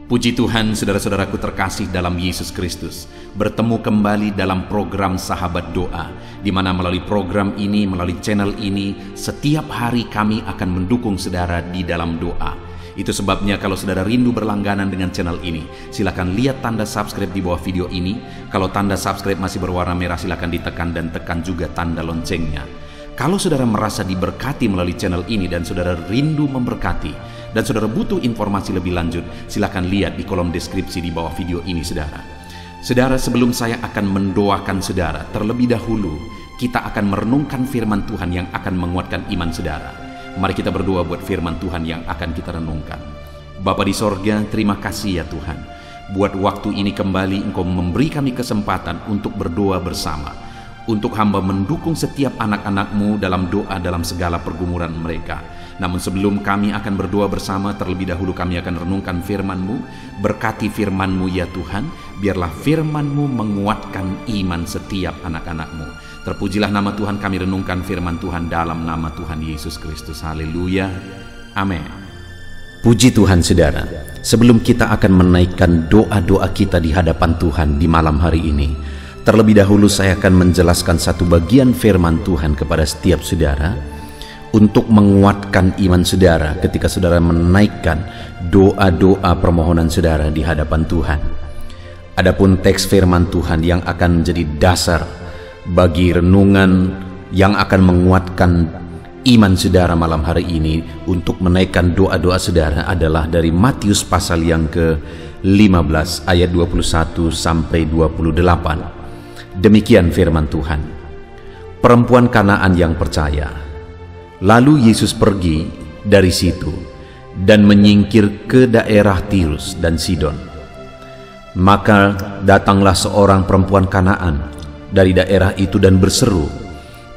Puji Tuhan, saudara-saudaraku terkasih dalam Yesus Kristus, bertemu kembali dalam program Sahabat Doa, di mana melalui program ini, melalui channel ini, setiap hari kami akan mendukung saudara di dalam doa. Itu sebabnya kalau saudara rindu berlangganan dengan channel ini, silakan lihat tanda subscribe di bawah video ini. Kalau tanda subscribe masih berwarna merah, silakan ditekan dan tekan juga tanda loncengnya. Kalau saudara merasa diberkati melalui channel ini dan saudara rindu memberkati, dan saudara butuh informasi lebih lanjut, silakan lihat di kolom deskripsi di bawah video ini, saudara. Saudara, sebelum saya akan mendoakan saudara, terlebih dahulu kita akan merenungkan firman Tuhan yang akan menguatkan iman saudara. Mari kita berdoa buat firman Tuhan yang akan kita renungkan. Bapa di sorga, terima kasih ya Tuhan. Buat waktu ini kembali Engkau memberi kami kesempatan untuk berdoa bersama, untuk hamba mendukung setiap anak-anak-Mu dalam doa dalam segala pergumulan mereka. Namun sebelum kami akan berdoa bersama, terlebih dahulu kami akan renungkan firman-Mu. Berkati firman-Mu ya Tuhan, biarlah firman-Mu menguatkan iman setiap anak-anak-Mu. Terpujilah nama Tuhan, kami renungkan firman Tuhan dalam nama Tuhan Yesus Kristus. Haleluya, amin. Puji Tuhan saudara, sebelum kita akan menaikkan doa-doa kita di hadapan Tuhan di malam hari ini, terlebih dahulu saya akan menjelaskan satu bagian firman Tuhan kepada setiap saudara, untuk menguatkan iman saudara ketika saudara menaikkan doa-doa permohonan saudara di hadapan Tuhan. Adapun teks firman Tuhan yang akan menjadi dasar bagi renungan yang akan menguatkan iman saudara malam hari ini untuk menaikkan doa-doa saudara adalah dari Matius pasal yang ke-15 ayat 21 sampai 28. Demikian firman Tuhan. Perempuan Kanaan yang percaya. Lalu Yesus pergi dari situ dan menyingkir ke daerah Tirus dan Sidon. Maka datanglah seorang perempuan Kanaan dari daerah itu dan berseru,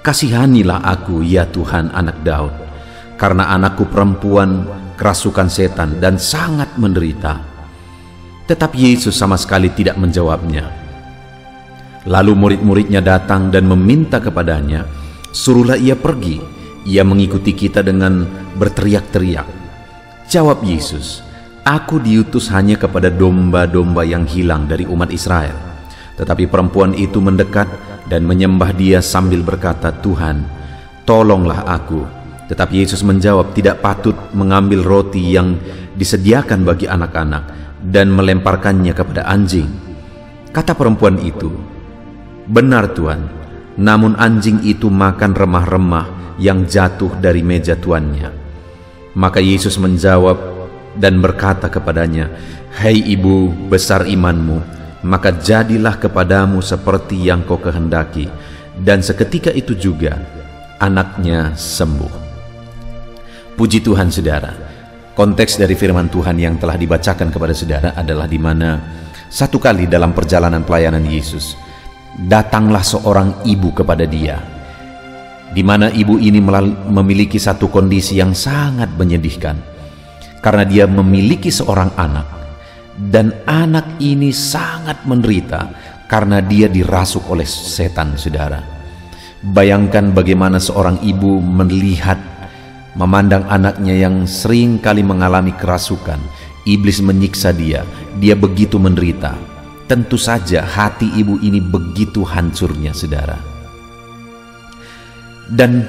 "Kasihanilah aku ya Tuhan, anak Daud, karena anakku perempuan kerasukan setan dan sangat menderita." Tetapi Yesus sama sekali tidak menjawabnya. Lalu murid-muridnya datang dan meminta kepadanya, "Suruhlah ia pergi. Ia mengikuti kita dengan berteriak-teriak." Jawab Yesus, "Aku diutus hanya kepada domba-domba yang hilang dari umat Israel." Tetapi perempuan itu mendekat dan menyembah Dia sambil berkata, "Tuhan, tolonglah aku." Tetapi Yesus menjawab, "Tidak patut mengambil roti yang disediakan bagi anak-anak dan melemparkannya kepada anjing." Kata perempuan itu, "Benar Tuhan, namun anjing itu makan remah-remah yang jatuh dari meja tuannya." Maka Yesus menjawab dan berkata kepadanya, "Hai ibu, besar imanmu, maka jadilah kepadamu seperti yang kau kehendaki." Dan seketika itu juga anaknya sembuh. Puji Tuhan saudara. Konteks dari firman Tuhan yang telah dibacakan kepada saudara adalah di mana satu kali dalam perjalanan pelayanan Yesus, datanglah seorang ibu kepada Dia, di mana ibu ini memiliki satu kondisi yang sangat menyedihkan, karena dia memiliki seorang anak, dan anak ini sangat menderita karena dia dirasuk oleh setan, saudara. Bayangkan bagaimana seorang ibu melihat, memandang anaknya yang sering kali mengalami kerasukan, iblis menyiksa dia begitu menderita. Tentu saja hati ibu ini begitu hancurnya, saudara. Dan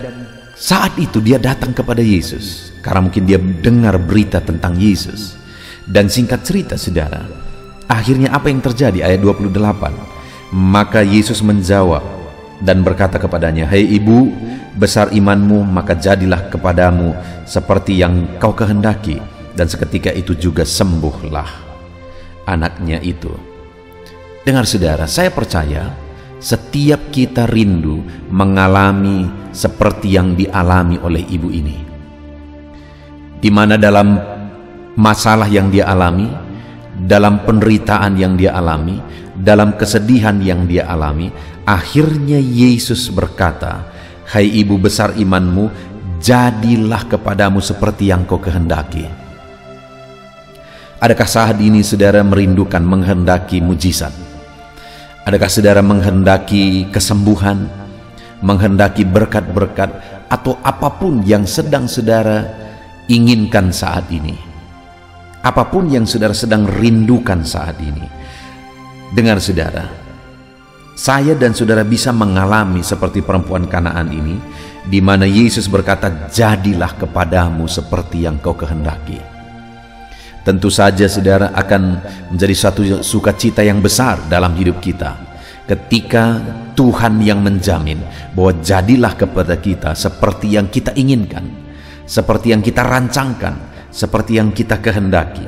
saat itu dia datang kepada Yesus karena mungkin dia dengar berita tentang Yesus. Dan singkat cerita saudara, akhirnya apa yang terjadi? Ayat 28. Maka Yesus menjawab dan berkata kepadanya, "Hai ibu, besar imanmu, maka jadilah kepadamu seperti yang kau kehendaki." Dan seketika itu juga sembuhlah anaknya itu. Dengar saudara, saya percaya setiap kita rindu mengalami seperti yang dialami oleh ibu ini, di mana dalam masalah yang dia alami, dalam penderitaan yang dia alami, dalam kesedihan yang dia alami, akhirnya Yesus berkata, "Hai ibu, besar imanmu, jadilah kepadamu seperti yang kau kehendaki." Adakah saat ini saudara merindukan menghendaki mujizat? Adakah saudara menghendaki kesembuhan, menghendaki berkat-berkat, atau apapun yang sedang saudara inginkan saat ini? Apapun yang saudara sedang rindukan saat ini, dengar saudara, saya dan saudara bisa mengalami seperti perempuan Kanaan ini, di mana Yesus berkata, jadilah kepadamu seperti yang kau kehendaki. Tentu saja saudara akan menjadi satu sukacita yang besar dalam hidup kita ketika Tuhan yang menjamin bahwa jadilah kepada kita seperti yang kita inginkan, seperti yang kita rancangkan, seperti yang kita kehendaki.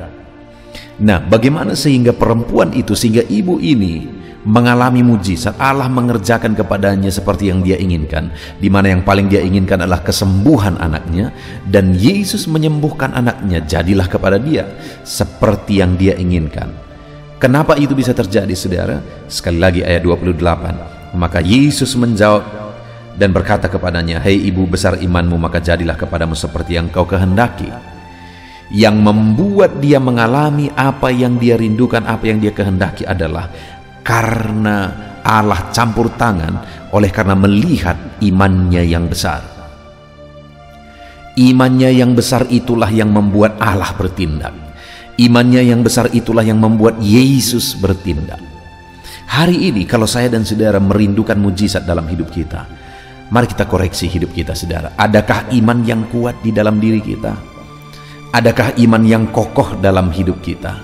Nah, bagaimana sehingga perempuan itu, sehingga ibu ini mengalami mujizat, Allah mengerjakan kepadanya seperti yang dia inginkan, di mana yang paling dia inginkan adalah kesembuhan anaknya, dan Yesus menyembuhkan anaknya, jadilah kepada dia seperti yang dia inginkan. Kenapa itu bisa terjadi saudara? Sekali lagi ayat 28, maka Yesus menjawab dan berkata kepadanya, hei ibu, besar imanmu, maka jadilah kepadamu seperti yang kau kehendaki. Yang membuat dia mengalami apa yang dia rindukan, apa yang dia kehendaki adalah karena Allah campur tangan, oleh karena melihat imannya yang besar. Imannya yang besar itulah yang membuat Allah bertindak. Imannya yang besar itulah yang membuat Yesus bertindak. Hari ini kalau saya dan saudara merindukan mujizat dalam hidup kita, mari kita koreksi hidup kita saudara. Adakah iman yang kuat di dalam diri kita? Adakah iman yang kokoh dalam hidup kita?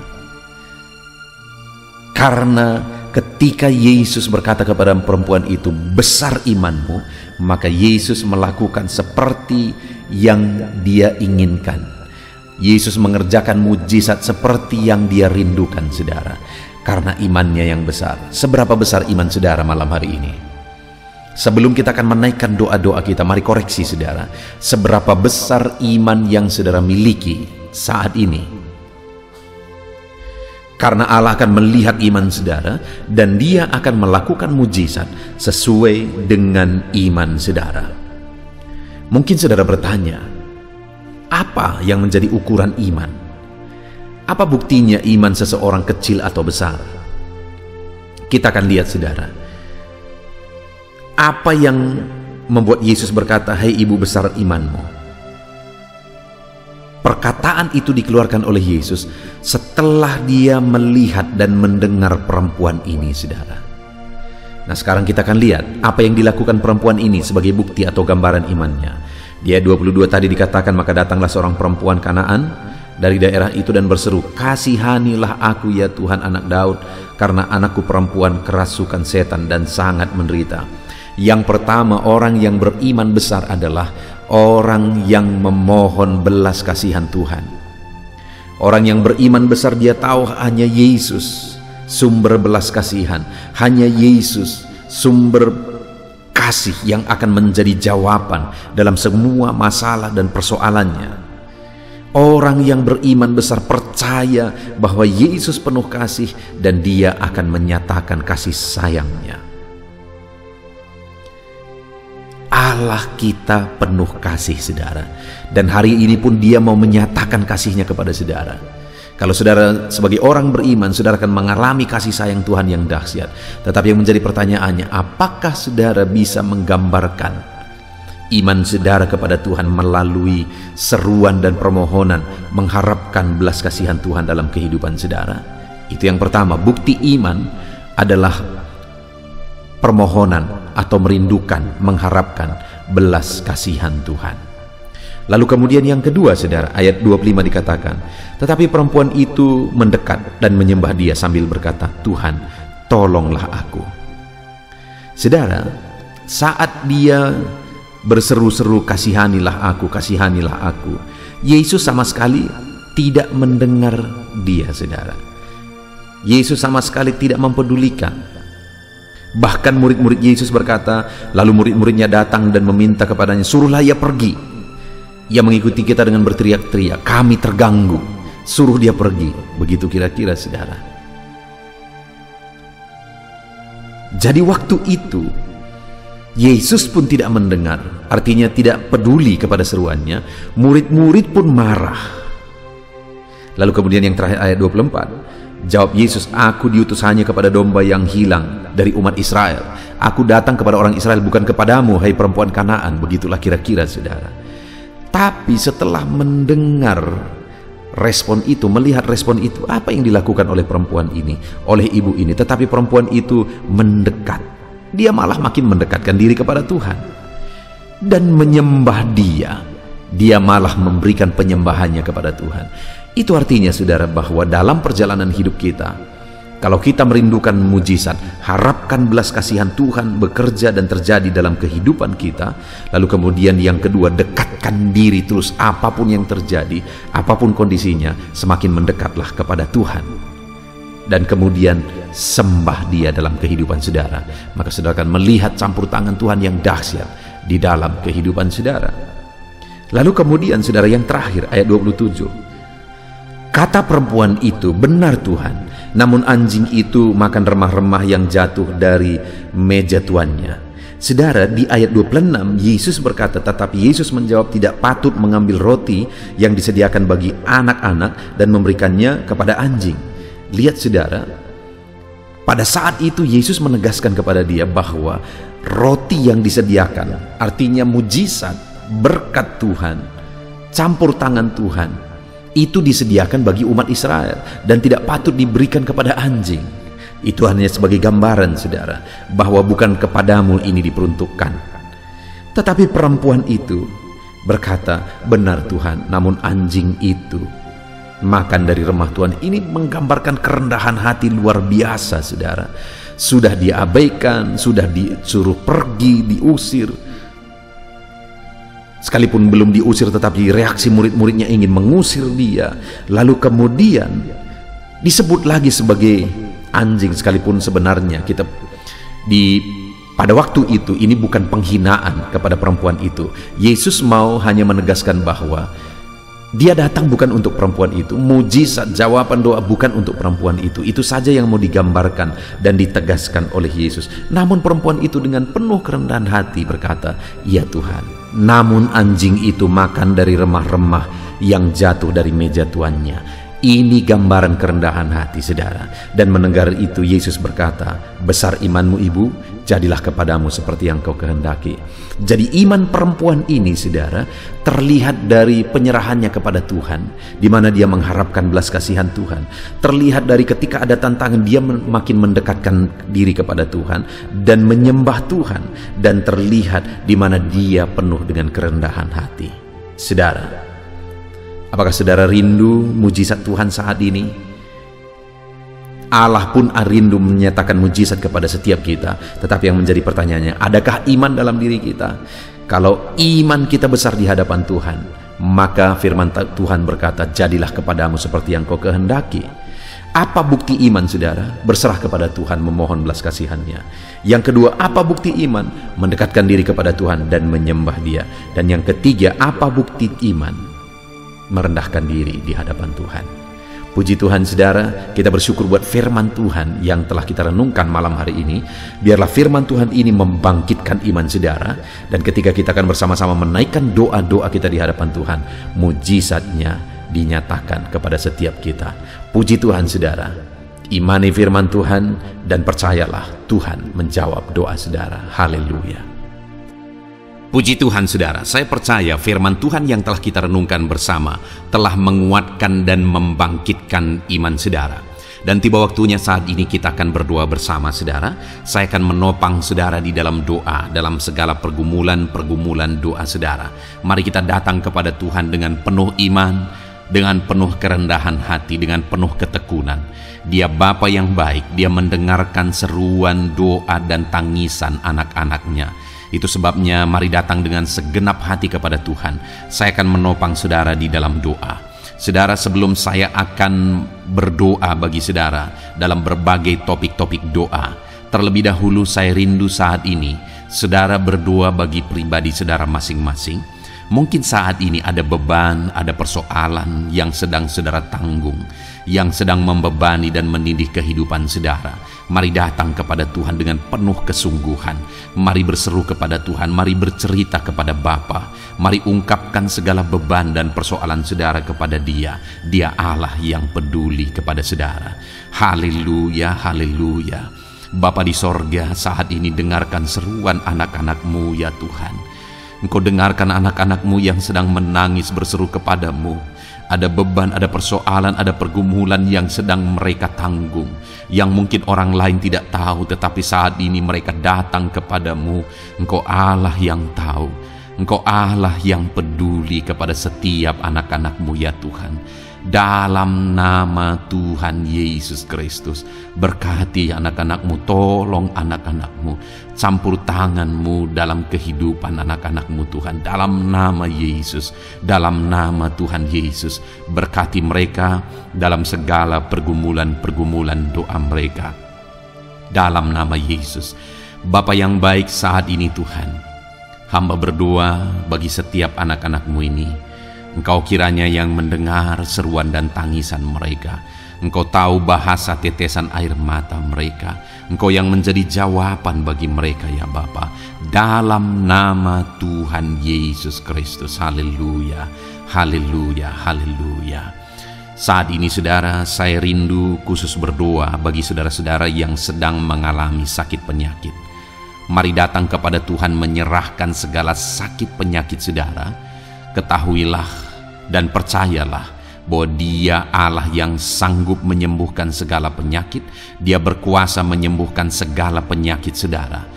Karena ketika Yesus berkata kepada perempuan itu, besar imanmu, maka Yesus melakukan seperti yang dia inginkan. Yesus mengerjakan mujizat seperti yang dia rindukan saudara, karena imannya yang besar. Seberapa besar iman saudara malam hari ini? Sebelum kita akan menaikkan doa-doa kita, mari koreksi saudara, seberapa besar iman yang saudara miliki saat ini. Karena Allah akan melihat iman saudara, dan dia akan melakukan mujizat sesuai dengan iman saudara. Mungkin saudara bertanya, apa yang menjadi ukuran iman? Apa buktinya iman seseorang kecil atau besar? Kita akan lihat saudara, apa yang membuat Yesus berkata, hei ibu, besar imanmu. Perkataan itu dikeluarkan oleh Yesus setelah dia melihat dan mendengar perempuan ini saudara. Nah, sekarang kita akan lihat apa yang dilakukan perempuan ini sebagai bukti atau gambaran imannya. Di ayat 22 tadi dikatakan, maka datanglah seorang perempuan Kanaan dari daerah itu dan berseru, kasihanilah aku ya Tuhan anak Daud, karena anakku perempuan kerasukan setan dan sangat menderita. Yang pertama, orang yang beriman besar adalah orang yang memohon belas kasihan Tuhan. Orang yang beriman besar, dia tahu hanya Yesus sumber belas kasihan, hanya Yesus sumber kasih yang akan menjadi jawaban dalam semua masalah dan persoalannya. Orang yang beriman besar percaya bahwa Yesus penuh kasih dan dia akan menyatakan kasih sayangnya. Allah kita penuh kasih saudara, dan hari ini pun dia mau menyatakan kasihnya kepada saudara. Kalau saudara sebagai orang beriman, saudara akan mengalami kasih sayang Tuhan yang dahsyat. Tetapi yang menjadi pertanyaannya, apakah saudara bisa menggambarkan iman saudara kepada Tuhan melalui seruan dan permohonan, mengharapkan belas kasihan Tuhan dalam kehidupan saudara? Itu yang pertama. Bukti iman adalah permohonan atau merindukan, mengharapkan belas kasihan Tuhan. Lalu kemudian yang kedua saudara, ayat 25 dikatakan, tetapi perempuan itu mendekat dan menyembah dia sambil berkata, Tuhan, tolonglah aku. Saudara, saat dia berseru-seru, kasihanilah aku, kasihanilah aku, Yesus sama sekali tidak mendengar dia saudara. Yesus sama sekali tidak mempedulikan. Bahkan murid-murid Yesus berkata, lalu murid-muridnya datang dan meminta kepadanya, suruhlah ia pergi. Ia mengikuti kita dengan berteriak-teriak, kami terganggu, suruh dia pergi. Begitu kira-kira saudara. Jadi waktu itu Yesus pun tidak mendengar, artinya tidak peduli kepada seruannya. Murid-murid pun marah. Lalu kemudian yang terakhir ayat 24, jawab Yesus, aku diutus hanya kepada domba yang hilang dari umat Israel. Aku datang kepada orang Israel, bukan kepadamu, hai perempuan Kanaan. Begitulah kira-kira saudara. Tapi setelah mendengar respon itu, melihat respon itu, apa yang dilakukan oleh perempuan ini, oleh ibu ini. Tetapi perempuan itu mendekat. Dia malah makin mendekatkan diri kepada Tuhan dan menyembah Dia. Dia malah memberikan penyembahannya kepada Tuhan. Itu artinya, saudara, bahwa dalam perjalanan hidup kita, kalau kita merindukan mujizat, harapkan belas kasihan Tuhan bekerja dan terjadi dalam kehidupan kita. Lalu kemudian yang kedua, dekatkan diri terus, apapun yang terjadi, apapun kondisinya, semakin mendekatlah kepada Tuhan. Dan kemudian sembah Dia dalam kehidupan saudara. Maka saudara akan melihat campur tangan Tuhan yang dahsyat di dalam kehidupan saudara. Lalu kemudian saudara, yang terakhir, ayat 27. Kata perempuan itu, benar Tuhan, namun anjing itu makan remah-remah yang jatuh dari meja tuannya. Saudara, di ayat 26 Yesus berkata, tetapi Yesus menjawab, tidak patut mengambil roti yang disediakan bagi anak-anak dan memberikannya kepada anjing. Lihat saudara, pada saat itu Yesus menegaskan kepada dia bahwa roti yang disediakan, artinya mujizat, berkat Tuhan, campur tangan Tuhan, itu disediakan bagi umat Israel dan tidak patut diberikan kepada anjing. Itu hanya sebagai gambaran, saudara, bahwa bukan kepadamu ini diperuntukkan. Tetapi perempuan itu berkata, benar Tuhan, namun anjing itu makan dari remah Tuhan. Ini menggambarkan kerendahan hati luar biasa, saudara. Sudah diabaikan, sudah disuruh pergi, diusir. Sekalipun belum diusir, tetapi reaksi murid-muridnya ingin mengusir dia. Lalu kemudian disebut lagi sebagai anjing, sekalipun sebenarnya pada waktu itu ini bukan penghinaan kepada perempuan itu. Yesus mau hanya menegaskan bahwa Dia datang bukan untuk perempuan itu. Mujizat, jawaban doa bukan untuk perempuan itu. Itu saja yang mau digambarkan dan ditegaskan oleh Yesus. Namun perempuan itu dengan penuh kerendahan hati berkata, ya Tuhan, namun anjing itu makan dari remah-remah yang jatuh dari meja tuannya. Ini gambaran kerendahan hati, saudara. Dan mendengar itu Yesus berkata, besar imanmu ibu, jadilah kepadamu seperti yang kau kehendaki. Jadi iman perempuan ini, saudara, terlihat dari penyerahannya kepada Tuhan, di mana dia mengharapkan belas kasihan Tuhan. Terlihat dari ketika ada tantangan, dia makin mendekatkan diri kepada Tuhan dan menyembah Tuhan. Dan terlihat di mana dia penuh dengan kerendahan hati. Saudara, apakah saudara rindu mujizat Tuhan saat ini? Allah pun rindu menyatakan mujizat kepada setiap kita. Tetapi yang menjadi pertanyaannya, adakah iman dalam diri kita? Kalau iman kita besar di hadapan Tuhan, maka firman Tuhan berkata, jadilah kepadamu seperti yang kau kehendaki. Apa bukti iman, saudara? Berserah kepada Tuhan, memohon belas kasihannya. Yang kedua, apa bukti iman? Mendekatkan diri kepada Tuhan dan menyembah Dia. Dan yang ketiga, apa bukti iman? Merendahkan diri di hadapan Tuhan. Puji Tuhan, saudara, kita bersyukur buat firman Tuhan yang telah kita renungkan malam hari ini. Biarlah firman Tuhan ini membangkitkan iman saudara, dan ketika kita akan bersama-sama menaikkan doa-doa kita di hadapan Tuhan, mujizatnya dinyatakan kepada setiap kita. Puji Tuhan, saudara, imani firman Tuhan dan percayalah Tuhan menjawab doa saudara. Haleluya. Puji Tuhan, saudara, saya percaya firman Tuhan yang telah kita renungkan bersama telah menguatkan dan membangkitkan iman saudara. Dan tiba waktunya saat ini kita akan berdoa bersama, saudara. Saya akan menopang saudara di dalam doa, dalam segala pergumulan doa saudara. Mari kita datang kepada Tuhan dengan penuh iman, dengan penuh kerendahan hati, dengan penuh ketekunan. Dia Bapa yang baik, Dia mendengarkan seruan doa dan tangisan anak-anaknya. Itu sebabnya mari datang dengan segenap hati kepada Tuhan. Saya akan menopang saudara di dalam doa. Saudara, sebelum saya akan berdoa bagi saudara dalam berbagai topik-topik doa, terlebih dahulu saya rindu saat ini saudara berdoa bagi pribadi saudara masing-masing. Mungkin saat ini ada beban, ada persoalan yang sedang saudara tanggung, yang sedang membebani dan menindih kehidupan saudara. Mari datang kepada Tuhan dengan penuh kesungguhan. Mari berseru kepada Tuhan, mari bercerita kepada Bapa. Mari ungkapkan segala beban dan persoalan saudara kepada Dia. Dia Allah yang peduli kepada saudara. Haleluya, haleluya. Bapa di sorga, saat ini dengarkan seruan anak-anak-Mu ya Tuhan. Engkau dengarkan anak-anak-Mu yang sedang menangis berseru kepadamu. Ada beban, ada persoalan, ada pergumulan yang sedang mereka tanggung, yang mungkin orang lain tidak tahu, tetapi saat ini mereka datang kepadamu. Engkau Allah yang tahu, Engkau Allah yang peduli kepada setiap anak-anak-Mu ya Tuhan. Dalam nama Tuhan Yesus Kristus, berkati anak-anak-Mu, tolong anak-anak-Mu, campur tangan-Mu dalam kehidupan anak-anak-Mu Tuhan. Dalam nama Yesus, dalam nama Tuhan Yesus, berkati mereka dalam segala pergumulan-pergumulan doa mereka. Dalam nama Yesus, Bapa yang baik, saat ini Tuhan, hamba berdoa bagi setiap anak-anak-Mu ini. Engkau kiranya yang mendengar seruan dan tangisan mereka. Engkau tahu bahasa tetesan air mata mereka. Engkau yang menjadi jawaban bagi mereka ya Bapa. Dalam nama Tuhan Yesus Kristus. Haleluya, haleluya, haleluya. Saat ini saudara, saya rindu khusus berdoa bagi saudara-saudara yang sedang mengalami sakit penyakit. Mari datang kepada Tuhan menyerahkan segala sakit penyakit saudara. Ketahuilah dan percayalah bahwa Dia Allah yang sanggup menyembuhkan segala penyakit. Dia berkuasa menyembuhkan segala penyakit saudara.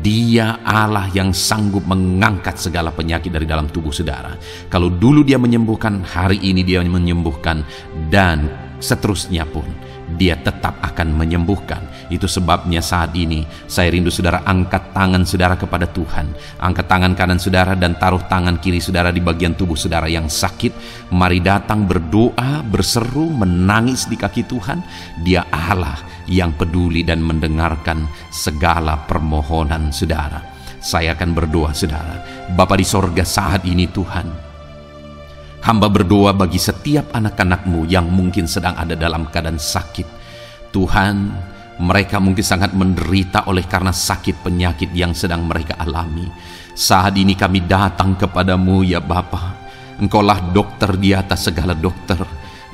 Dia Allah yang sanggup mengangkat segala penyakit dari dalam tubuh saudara. Kalau dulu Dia menyembuhkan, hari ini Dia menyembuhkan, dan seterusnya pun Dia tetap akan menyembuhkan. Itu sebabnya saat ini saya rindu saudara angkat tangan saudara kepada Tuhan. Angkat tangan kanan saudara dan taruh tangan kiri saudara di bagian tubuh saudara yang sakit. Mari datang berdoa, berseru, menangis di kaki Tuhan. Dia Allah yang peduli dan mendengarkan segala permohonan saudara. Saya akan berdoa saudara. Bapa di sorga, saat ini Tuhan, hamba berdoa bagi setiap anak-anak-Mu yang mungkin sedang ada dalam keadaan sakit. Tuhan, mereka mungkin sangat menderita oleh karena sakit penyakit yang sedang mereka alami. Saat ini kami datang kepadamu ya Bapa. Engkaulah dokter di atas segala dokter.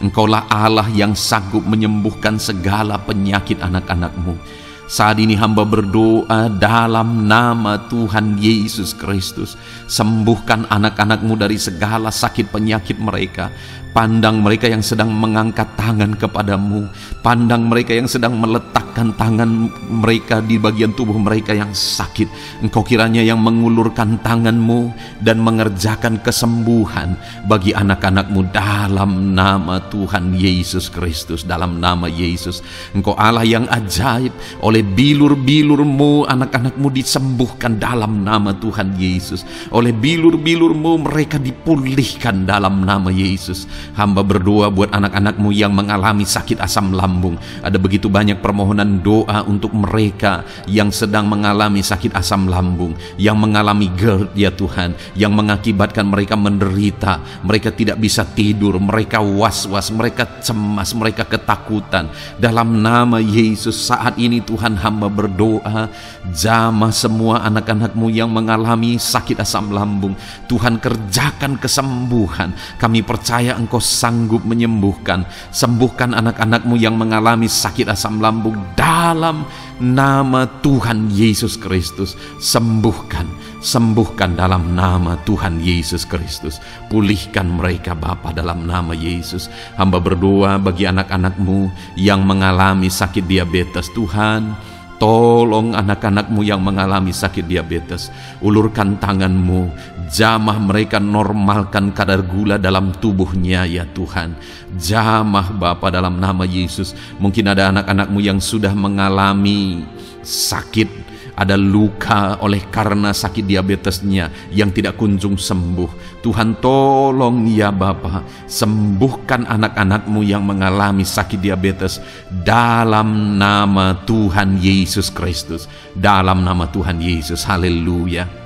Engkaulah Allah yang sanggup menyembuhkan segala penyakit anak-anak-Mu. Saat ini hamba berdoa dalam nama Tuhan Yesus Kristus. Sembuhkan anak-anak-Mu dari segala sakit penyakit mereka. Pandang mereka yang sedang mengangkat tangan kepadamu. Pandang mereka yang sedang meletakkan tangan mereka di bagian tubuh mereka yang sakit. Engkau kiranya yang mengulurkan tangan-Mu dan mengerjakan kesembuhan bagi anak-anak-Mu dalam nama Tuhan Yesus Kristus. Dalam nama Yesus, Engkau Allah yang ajaib. Oleh bilur-bilur-Mu anak-anak-Mu disembuhkan dalam nama Tuhan Yesus. Oleh bilur-bilur-Mu mereka dipulihkan dalam nama Yesus. Hamba berdoa buat anak-anak-Mu yang mengalami sakit asam lambung. Ada begitu banyak permohonan doa untuk mereka yang sedang mengalami sakit asam lambung, yang mengalami GERD ya Tuhan, yang mengakibatkan mereka menderita, mereka tidak bisa tidur, mereka was-was, mereka cemas, mereka ketakutan. Dalam nama Yesus saat ini Tuhan, hamba berdoa, jamah semua anak-anak-Mu yang mengalami sakit asam lambung. Tuhan, kerjakan kesembuhan. Kami percaya Engkau sanggup menyembuhkan. Sembuhkan anak-anak-Mu yang mengalami sakit asam lambung dalam nama Tuhan Yesus Kristus. Sembuhkan, sembuhkan dalam nama Tuhan Yesus Kristus. Pulihkan mereka Bapa dalam nama Yesus. Hamba berdoa bagi anak-anak-Mu yang mengalami sakit diabetes. Tuhan, tolong anak-anak-Mu yang mengalami sakit diabetes. Ulurkan tangan-Mu, jamah mereka, normalkan kadar gula dalam tubuhnya ya Tuhan. Jamah Bapa dalam nama Yesus. Mungkin ada anak-anak-Mu yang sudah mengalami sakit, ada luka oleh karena sakit diabetesnya yang tidak kunjung sembuh. Tuhan, tolong ya Bapa, sembuhkan anak-anak-Mu yang mengalami sakit diabetes dalam nama Tuhan Yesus Kristus. Dalam nama Tuhan Yesus. Haleluya.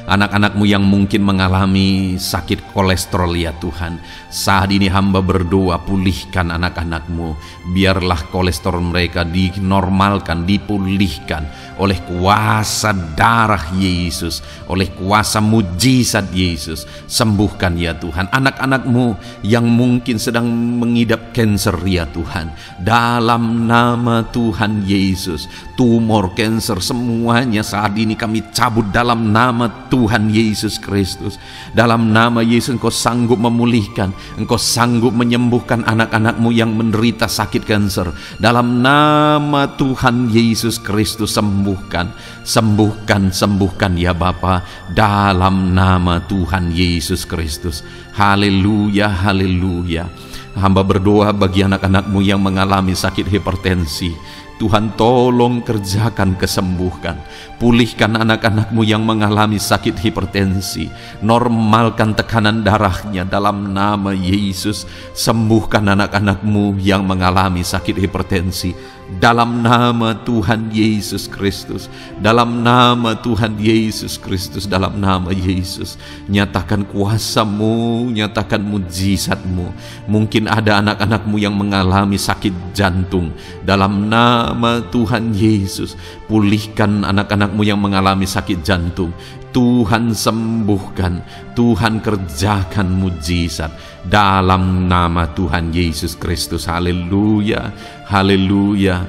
Anak-anak-Mu yang mungkin mengalami sakit kolesterol ya Tuhan, saat ini hamba berdoa, pulihkan anak-anak-Mu. Biarlah kolesterol mereka dinormalkan, dipulihkan oleh kuasa darah Yesus, oleh kuasa mujizat Yesus. Sembuhkan ya Tuhan anak-anak-Mu yang mungkin sedang mengidap kanker ya Tuhan. Dalam nama Tuhan Yesus, tumor, kanker, semuanya saat ini kami cabut dalam nama Tuhan Tuhan Yesus Kristus. Dalam nama Yesus Engkau sanggup memulihkan, Engkau sanggup menyembuhkan anak-anak-Mu yang menderita sakit kanker. Dalam nama Tuhan Yesus Kristus, sembuhkan, sembuhkan, sembuhkan ya Bapa, dalam nama Tuhan Yesus Kristus. Haleluya, haleluya. Hamba berdoa bagi anak-anak-Mu yang mengalami sakit hipertensi. Tuhan tolong kerjakan, kesembuhkan. Pulihkan anak-anak-Mu yang mengalami sakit hipertensi. Normalkan tekanan darahnya dalam nama Yesus. Sembuhkan anak-anak-Mu yang mengalami sakit hipertensi. Dalam nama Tuhan Yesus Kristus. Dalam nama Tuhan Yesus Kristus. Dalam nama Yesus. Nyatakan kuasa-Mu, nyatakan mujizat-Mu. Mungkin ada anak-anak-Mu yang mengalami sakit jantung. Dalam nama Tuhan Yesus, pulihkan anak-anak-Mu yang mengalami sakit jantung. Tuhan sembuhkan, Tuhan kerjakan mujizat dalam nama Tuhan Yesus Kristus. Haleluya, haleluya,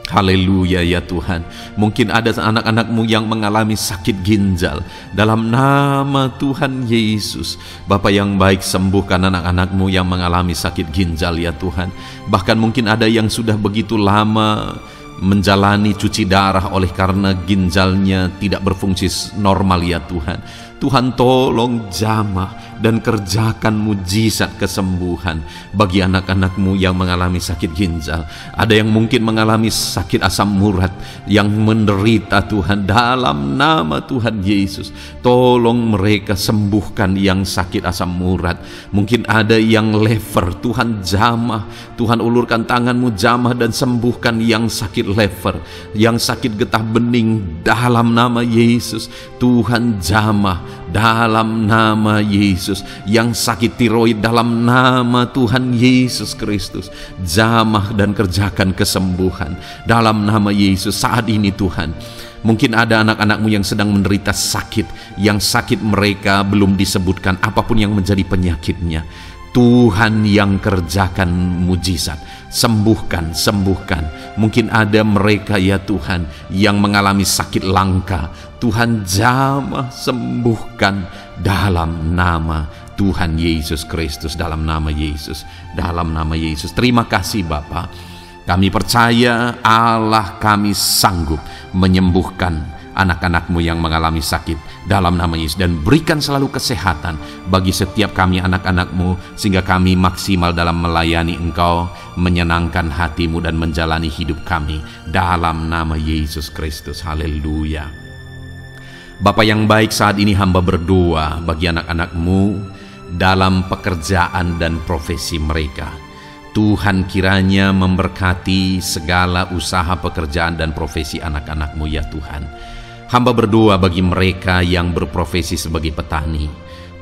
haleluya ya Tuhan. Mungkin ada anak-anak-Mu yang mengalami sakit ginjal. Dalam nama Tuhan Yesus, Bapa yang baik, sembuhkan anak-anak-Mu yang mengalami sakit ginjal ya Tuhan. Bahkan mungkin ada yang sudah begitu lama menjalani cuci darah oleh karena ginjalnya tidak berfungsi normal ya Tuhan. Tuhan tolong jamah dan kerjakan mujizat kesembuhan bagi anak-anak-Mu yang mengalami sakit ginjal. Ada yang mungkin mengalami sakit asam urat, yang menderita Tuhan, dalam nama Tuhan Yesus. Tolong mereka sembuhkan yang sakit asam urat. Mungkin ada yang lever, Tuhan jamah, Tuhan ulurkan tangan-Mu jamah dan sembuhkan yang sakit lever, yang sakit getah bening dalam nama Yesus. Tuhan jamah dalam nama Yesus. Yang sakit tiroid dalam nama Tuhan Yesus Kristus, jamah dan kerjakan kesembuhan dalam nama Yesus. Saat ini Tuhan, mungkin ada anak-anak-Mu yang sedang menderita sakit, yang sakit mereka belum disebutkan apapun yang menjadi penyakitnya. Tuhan yang kerjakan mujizat, sembuhkan, sembuhkan. Mungkin ada mereka ya Tuhan yang mengalami sakit langka. Tuhan jamah, sembuhkan dalam nama Tuhan Yesus Kristus, dalam nama Yesus, dalam nama Yesus. Terima kasih Bapa. Kami percaya Allah kami sanggup menyembuhkan anak-anak-Mu yang mengalami sakit dalam nama Yesus, dan berikan selalu kesehatan bagi setiap kami anak-anak-Mu, sehingga kami maksimal dalam melayani Engkau, menyenangkan hati-Mu dan menjalani hidup kami dalam nama Yesus Kristus. Haleluya. Bapa yang baik, saat ini hamba berdoa bagi anak-anak-Mu dalam pekerjaan dan profesi mereka. Tuhan kiranya memberkati segala usaha pekerjaan dan profesi anak-anak-Mu ya Tuhan. Hamba berdoa bagi mereka yang berprofesi sebagai petani.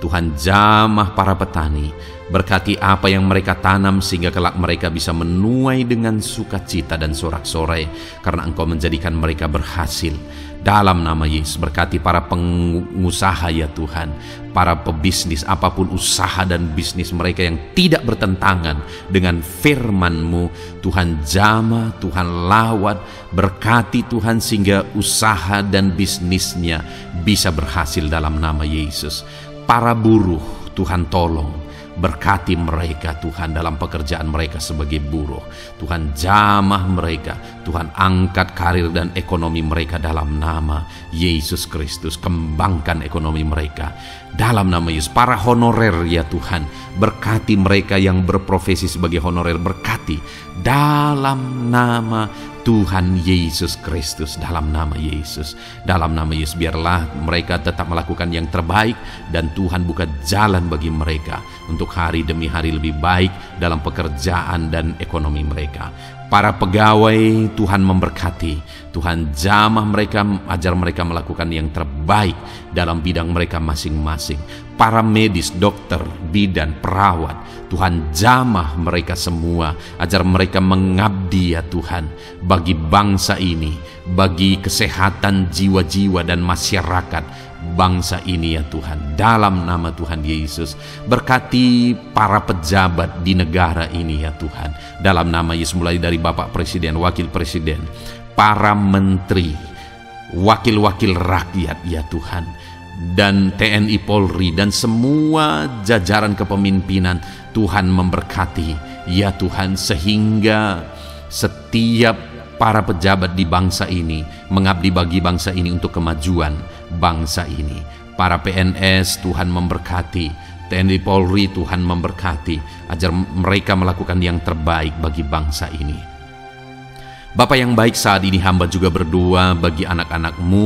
Tuhan jamah para petani, berkati apa yang mereka tanam sehingga kelak mereka bisa menuai dengan sukacita dan sorak-sorai karena Engkau menjadikan mereka berhasil. Dalam nama Yesus, berkati para pengusaha ya Tuhan, para pebisnis, apapun usaha dan bisnis mereka yang tidak bertentangan dengan firman-Mu. Tuhan jamah, Tuhan lawat, berkati Tuhan sehingga usaha dan bisnisnya bisa berhasil dalam nama Yesus. Para buruh, Tuhan tolong, berkati mereka Tuhan dalam pekerjaan mereka sebagai buruh. Tuhan jamah mereka, Tuhan angkat karir dan ekonomi mereka dalam nama Yesus Kristus. Kembangkan ekonomi mereka dalam nama Yesus. Para honorer ya Tuhan, berkati mereka yang berprofesi sebagai honorer, berkati dalam nama Tuhan Yesus Kristus, dalam nama Yesus, dalam nama Yesus. Biarlah mereka tetap melakukan yang terbaik dan Tuhan buka jalan bagi mereka untuk hari demi hari lebih baik dalam pekerjaan dan ekonomi mereka. Para pegawai Tuhan memberkati, Tuhan jamah mereka, ajar mereka melakukan yang terbaik dalam bidang mereka masing-masing. Para medis, dokter, bidan, perawat, Tuhan jamah mereka semua, ajar mereka mengabdi ya Tuhan bagi bangsa ini, bagi kesehatan jiwa-jiwa dan masyarakat bangsa ini ya Tuhan, dalam nama Tuhan Yesus. Berkati para pejabat di negara ini ya Tuhan, dalam nama Yesus, mulai dari Bapak Presiden, Wakil Presiden, para menteri, wakil-wakil rakyat ya Tuhan, dan TNI Polri dan semua jajaran kepemimpinan. Tuhan memberkati ya Tuhan, sehingga setiap para pejabat di bangsa ini mengabdi bagi bangsa ini untuk kemajuan bangsa ini. Para PNS Tuhan memberkati, TNI Polri Tuhan memberkati, agar mereka melakukan yang terbaik bagi bangsa ini. Bapa yang baik, saat ini hamba juga berdoa bagi anak-anak-Mu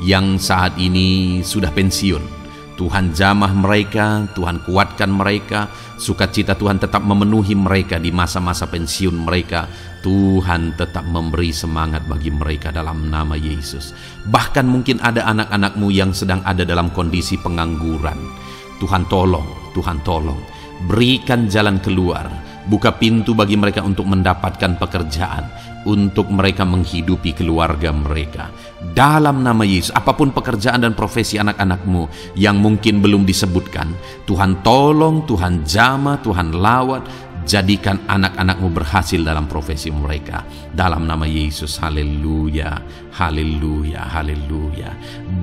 yang saat ini sudah pensiun. Tuhan jamah mereka, Tuhan kuatkan mereka, sukacita Tuhan tetap memenuhi mereka di masa-masa pensiun mereka. Tuhan tetap memberi semangat bagi mereka dalam nama Yesus. Bahkan mungkin ada anak-anak-Mu yang sedang ada dalam kondisi pengangguran. Tuhan tolong, berikan jalan keluar, buka pintu bagi mereka untuk mendapatkan pekerjaan, untuk mereka menghidupi keluarga mereka. Dalam nama Yesus, apapun pekerjaan dan profesi anak-anak-Mu yang mungkin belum disebutkan, Tuhan tolong, Tuhan jamah, Tuhan lawat, jadikan anak-anak-Mu berhasil dalam profesi mereka. Dalam nama Yesus, haleluya, haleluya, haleluya.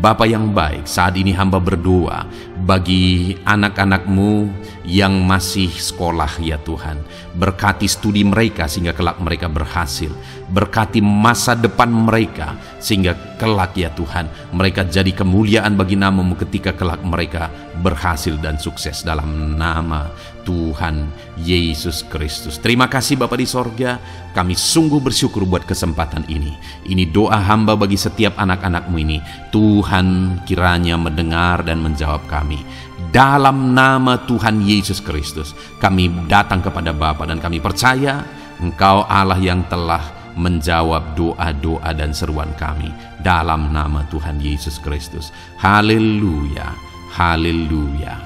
Bapa yang baik, saat ini hamba berdoa bagi anak-anak-Mu yang masih sekolah ya Tuhan. Berkati studi mereka sehingga kelak mereka berhasil. Berkati masa depan mereka sehingga kelak ya Tuhan mereka jadi kemuliaan bagi nama-Mu ketika kelak mereka berhasil dan sukses dalam nama Tuhan Yesus Kristus. Terima kasih Bapa di sorga, kami sungguh bersyukur buat kesempatan ini. Ini doa hamba bagi setiap anak-anak-Mu ini. Tuhan kiranya mendengar dan menjawab kami. Dalam nama Tuhan Yesus Kristus kami datang kepada Bapa dan kami percaya Engkau Allah yang telah menjawab doa-doa dan seruan kami. Dalam nama Tuhan Yesus Kristus. Haleluya, haleluya,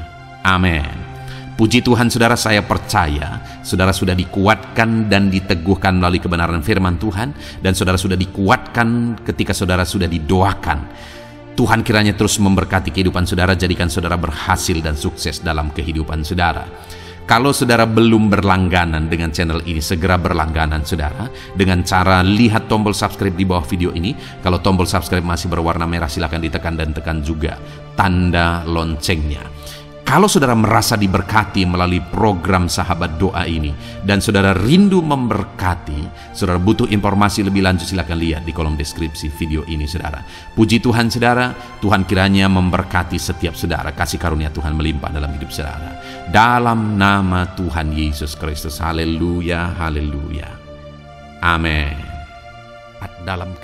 amin. Puji Tuhan saudara, saya percaya saudara sudah dikuatkan dan diteguhkan melalui kebenaran firman Tuhan, dan saudara sudah dikuatkan ketika saudara sudah didoakan. Tuhan kiranya terus memberkati kehidupan saudara, jadikan saudara berhasil dan sukses dalam kehidupan saudara. Kalau saudara belum berlangganan dengan channel ini, segera berlangganan saudara dengan cara lihat tombol subscribe di bawah video ini. Kalau tombol subscribe masih berwarna merah, silakan ditekan dan tekan juga tanda loncengnya. Kalau saudara merasa diberkati melalui program Sahabat Doa ini dan saudara rindu memberkati, saudara butuh informasi lebih lanjut, silakan lihat di kolom deskripsi video ini saudara. Puji Tuhan saudara, Tuhan kiranya memberkati setiap saudara, kasih karunia Tuhan melimpah dalam hidup saudara. Dalam nama Tuhan Yesus Kristus, haleluya, haleluya, amin. Dalam